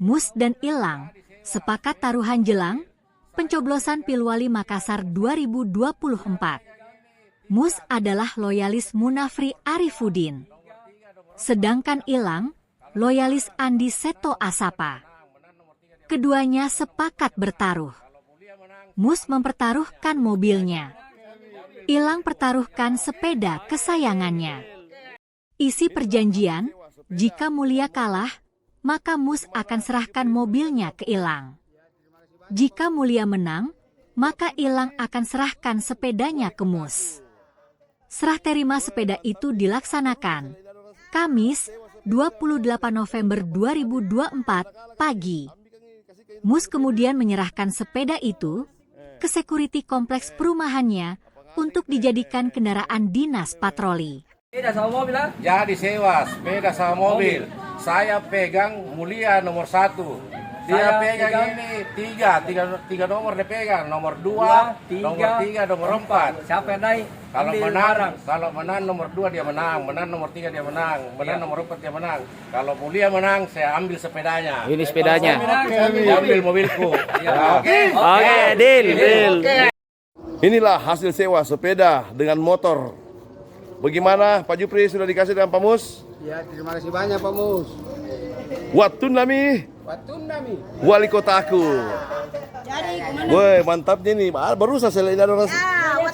Mus dan Ilang sepakat taruhan jelang pencoblosan Pilwali Makassar 2024. Mus adalah loyalis Munafri Arifuddin, sedangkan Ilang loyalis Andi Seto Asapa. Keduanya sepakat bertaruh. Mus mempertaruhkan mobilnya. Ilang pertaruhkan sepeda kesayangannya. Isi perjanjian, jika Mulia kalah, maka Mus akan serahkan mobilnya ke Ilang. Jika Mulia menang, maka Ilang akan serahkan sepedanya ke Mus. Serah terima sepeda itu dilaksanakan Kamis, 28 November 2024, pagi. Mus kemudian menyerahkan sepeda itu ke security kompleks perumahannya untuk dijadikan kendaraan dinas patroli. Sepeda sama mobil lah? Ya disewa, sepeda sama mobil. Saya pegang Mulia nomor 1. Dia pegang ini tiga nomor dia pegang. Nomor 2, nomor 3, nomor 4. Siapa yang naik? Kalau menang nomor 2 dia menang, menang nomor 3 dia menang, menang nomor 4 dia menang. Kalau Mulia menang, saya ambil sepedanya. Ini sepedanya. Saya ambil mobilku. Oke, deal. Inilah hasil sewa sepeda dengan motor. Bagaimana Pak Jupri, sudah dikasih dengan Pak Mus? Ya, terima kasih banyak Pak Mus. Watun nami wali kotaku. Woi, mantapnya nih. Baru saya lihat orang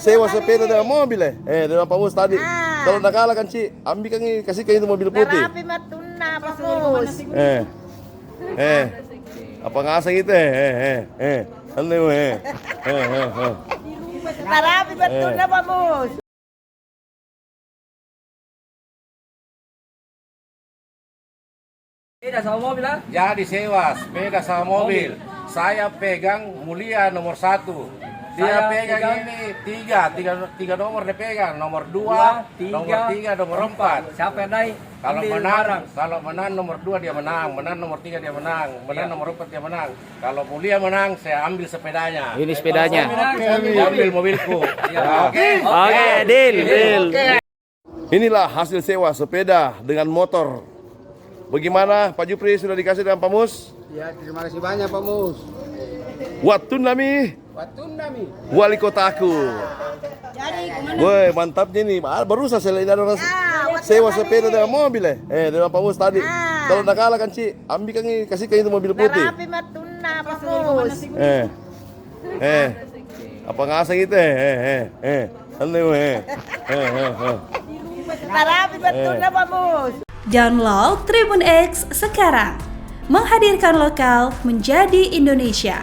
sewa sepeda dengan mobil dengan Pak Mus tadi. Kalau nak kalah kan Ci, ambil kan kasihkan itu mobil putih. Tapi matuna Pak Mus. Apa ngasang itu Tarapi matuna Pak Mus. Sepeda sama mobil lah? Ya disewa, sepeda sama mobil. Saya pegang Mulia nomor 1. Dia pegang ini tiga nomor dia pegang. Nomor 2, nomor 3, nomor 4. Siapa yang naik? Kalau menang nomor 2 dia menang, menang nomor 3 dia menang, menang nomor 4 dia menang. Kalau Mulia menang, saya ambil sepedanya. Ini sepedanya. Saya ambil mobilku. Oke, deal. Inilah hasil sewa sepeda dengan motor. Bagaimana Pak Jupri, sudah dikasih dengan Pak Mus? Ya, terima kasih banyak Pak Mus. Watun nami wali kotaku. Woi, mantapnya nih. Baru saya lihat orang sewa sepeda dengan mobil dengan Pak Mus tadi. Kalau nak kalah kan Ci, ambil kan kasihkan itu mobil putih. Tarapi matuna Pak Mus. Apa ngasang itu Tarapi matuna Pak Mus. Download Tribun X sekarang, menghadirkan lokal menjadi Indonesia.